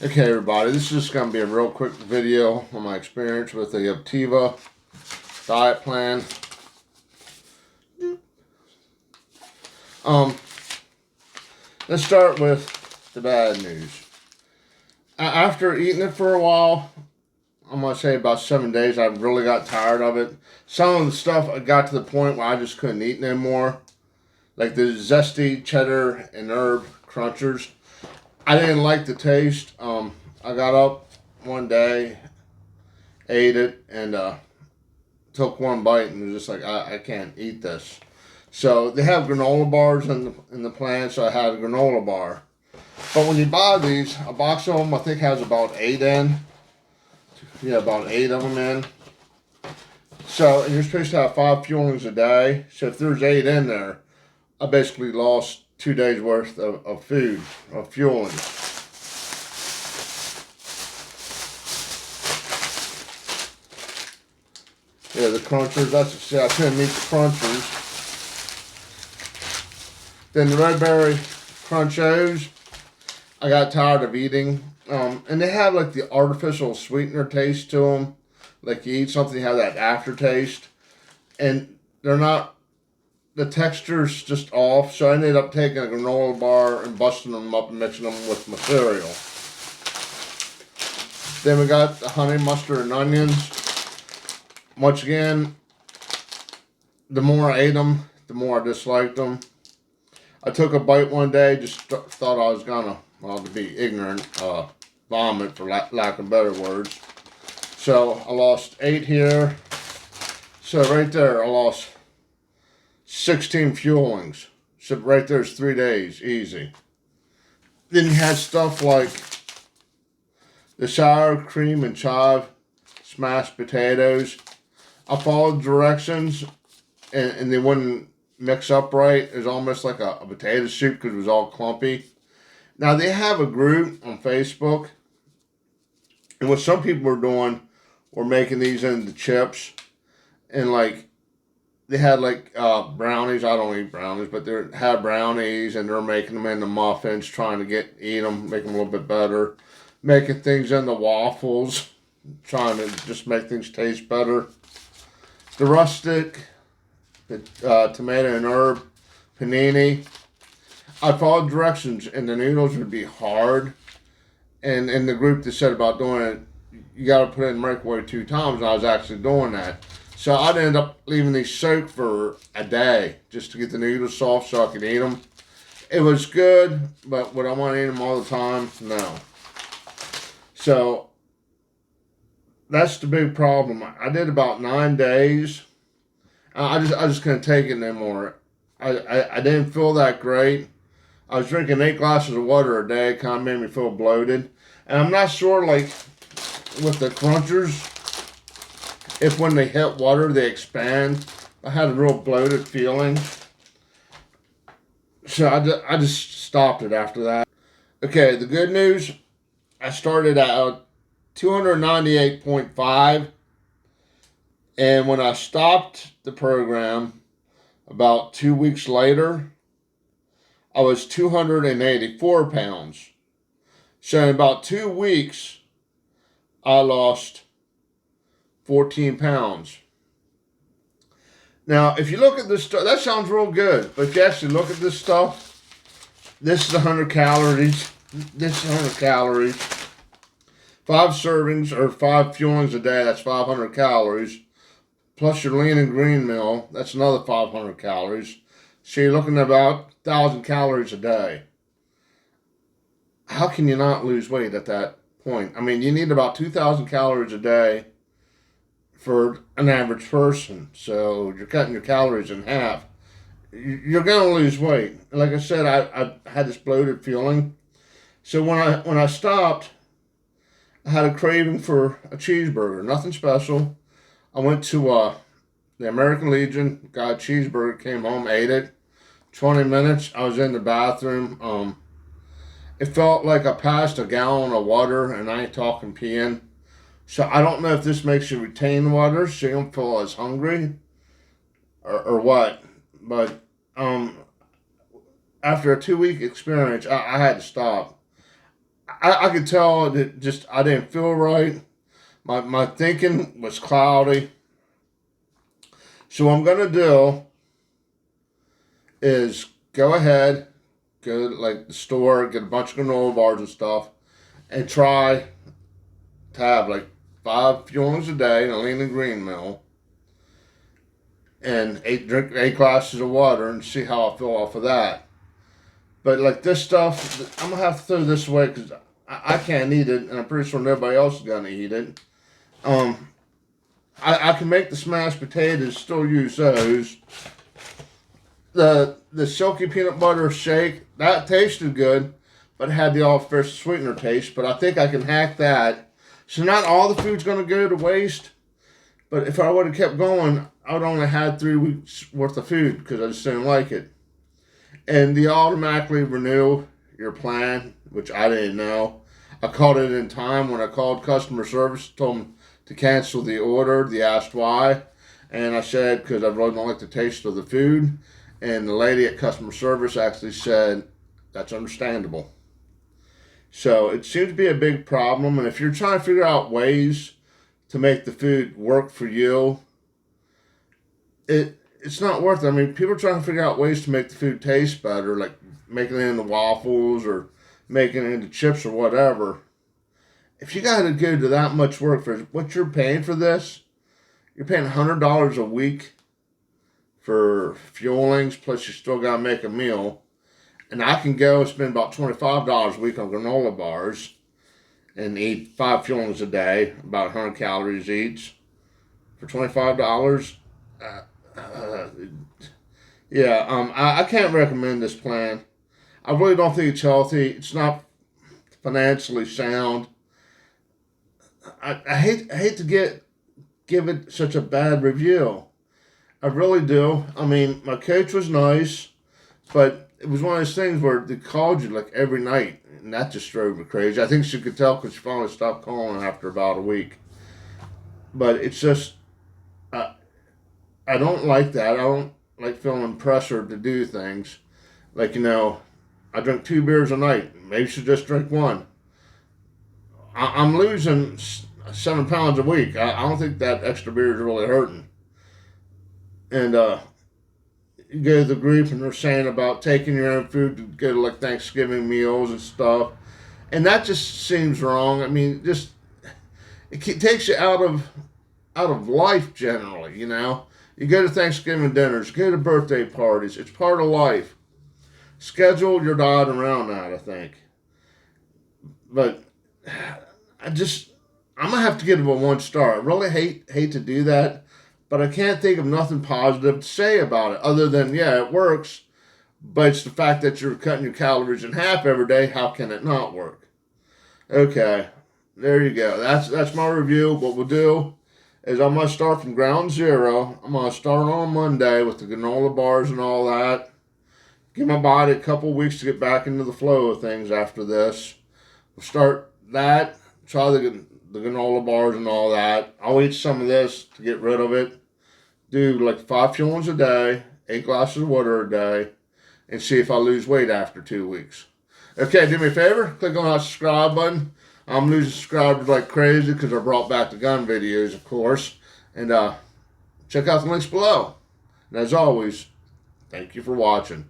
Okay, everybody, this is just going to be a real quick video on my experience with the OPTAVIA diet plan. Let's start with the bad news. After eating it for a while, I'm going to say about 7 days, I really got tired of it. Some of the stuff, I got to the point where I just couldn't eat anymore. Like the zesty cheddar and herb crunchers. I didn't like the taste. I got up one day, ate it, and took one bite and was just like, I can't eat this. So they have granola bars in the plan, so I had a granola bar. But when you buy these, a box of them I think has about 8 in. Yeah, about 8 of them in. So and you're supposed to have 5 fuelings a day. So if there's 8 in there, I basically lost 2 days worth of food, of fueling. Yeah, the crunchers, I couldn't eat the crunchers. Then the red berry crunchos, I got tired of eating. And they have like the artificial sweetener taste to them. Like you eat something, you have that aftertaste. And they're not, the texture's just off. So I ended up taking a granola bar and busting them up and mixing them with my cereal. Then we got the honey mustard and onions. Once again, the more I ate them, the more I disliked them. I took a bite one day, just thought I was gonna, well, to be ignorant, vomit for lack of better words. So I lost 8 here. So right there, I lost 16 fuelings. So right there's 3 days, easy. Then you had stuff like the sour cream and chive smashed potatoes. I followed directions and they wouldn't mix up right. It was almost like a potato soup because it was all clumpy. Now they have a group on Facebook, and what some people are doing were making these into chips, and like they had like brownies. I don't eat brownies, but they had brownies, and they're making them into muffins, trying to eat them, make them a little bit better, making things into waffles, trying to just make things taste better. The rustic, the tomato and herb panini. I followed directions, and the noodles would be hard. And in the group that said about doing it, you got to put it in the microwave 2 times, and I was actually doing that. So I'd end up leaving these soak for a day just to get the noodles soft so I could eat them. It was good, but would I want to eat them all the time? No. So that's the big problem. I did about 9 days. I just couldn't take it anymore. I didn't feel that great. I was drinking 8 glasses of water a day. It kind of made me feel bloated. And I'm not sure, like, with the crunchers, if when they hit water, they expand. I had a real bloated feeling. So I just stopped it after that. Okay, the good news, I started out 298.5. And when I stopped the program about 2 weeks later, I was 284 pounds. So in about 2 weeks, I lost 14 pounds. Now, if you look at this stuff, that sounds real good. But if you actually look at this stuff, this is 100 calories. This is 100 calories. 5 servings or 5 fuelings a day, that's 500 calories. Plus your lean and green meal, that's another 500 calories. So you're looking at about 1,000 calories a day. How can you not lose weight at that point? I mean, you need about 2,000 calories a day for an average person. So you're cutting your calories in half. You're going to lose weight. Like I said, I had this bloated feeling. So when I stopped, I had a craving for a cheeseburger. Nothing special. I went to the American Legion, got a cheeseburger, came home, ate it. 20 minutes, I was in the bathroom. It felt like I passed a gallon of water, and I ain't talking peeing. So I don't know if this makes you retain water so you don't feel as hungry or what. But after a 2-week experience, I had to stop. I could tell that just I didn't feel right. My thinking was cloudy. So what I'm gonna do is go ahead, go to like the store, get a bunch of granola bars and stuff, and try to have like 5 fuelings a day in a lean and green meal, and drink 8 glasses of water, and see how I feel off of that. But like this stuff, I'm gonna have to throw this away because I can't eat it, and I'm pretty sure nobody else is gonna eat it. Um, I can make the smashed potatoes, still use those. The silky peanut butter shake, that tasted good, but it had the artificial sweetener taste. But I think I can hack that. So not all the food's gonna go to waste. But if I would have kept going, I would only had 3 weeks worth of food because I just didn't like it. And they automatically renew your plan, which I didn't know. I called it in time when I called customer service, told them to cancel the order. They asked why, and I said because I really don't like the taste of the food. And the lady at customer service actually said that's understandable. So it seems to be a big problem, and if you're trying to figure out ways to make the food work for you, it's not worth it. I mean, people are trying to figure out ways to make the food taste better, like making it into waffles or making it into chips or whatever. If you got to go to that much work for what you're paying for this, you're paying $100 a week for fuelings, plus you still got to make a meal. And I can go spend about $25 a week on granola bars and eat 5 fuelings a day, about 100 calories each, for $25. I can't recommend this plan. I really don't think it's healthy. It's not financially sound. I hate to give it such a bad review. I really do. I mean, my coach was nice, but it was one of those things where they called you like every night, and that just drove me crazy. I think she could tell because she finally stopped calling after about a week. But it's just, I don't like that. I don't like feeling pressured to do things. Like, I drink 2 beers a night. Maybe you should just drink 1. I'm losing 7 pounds a week. I don't think that extra beer is really hurting. And you go to the group and they're saying about taking your own food to go to like Thanksgiving meals and stuff. And that just seems wrong. I mean, it takes you out of life generally, You go to Thanksgiving dinners, go to birthday parties. It's part of life. Schedule your diet around that, I think. But I'm going to have to give it a 1 star. I really hate to do that, but I can't think of nothing positive to say about it other than, yeah, it works, but it's the fact that you're cutting your calories in half every day. How can it not work? Okay, there you go. That's my review. What we'll do is I'm going to start from ground zero. I'm going to start on Monday with the granola bars and all that. Give my body a couple weeks to get back into the flow of things after this. We'll start that, try the granola bars and all that. I'll eat some of this to get rid of it. Do like 5 fuelings a day, 8 glasses of water a day, and see if I lose weight after 2 weeks. Okay, do me a favor, click on that subscribe button. I'm losing subscribers like crazy because I brought back the gun videos, of course. And check out the links below. And as always, thank you for watching.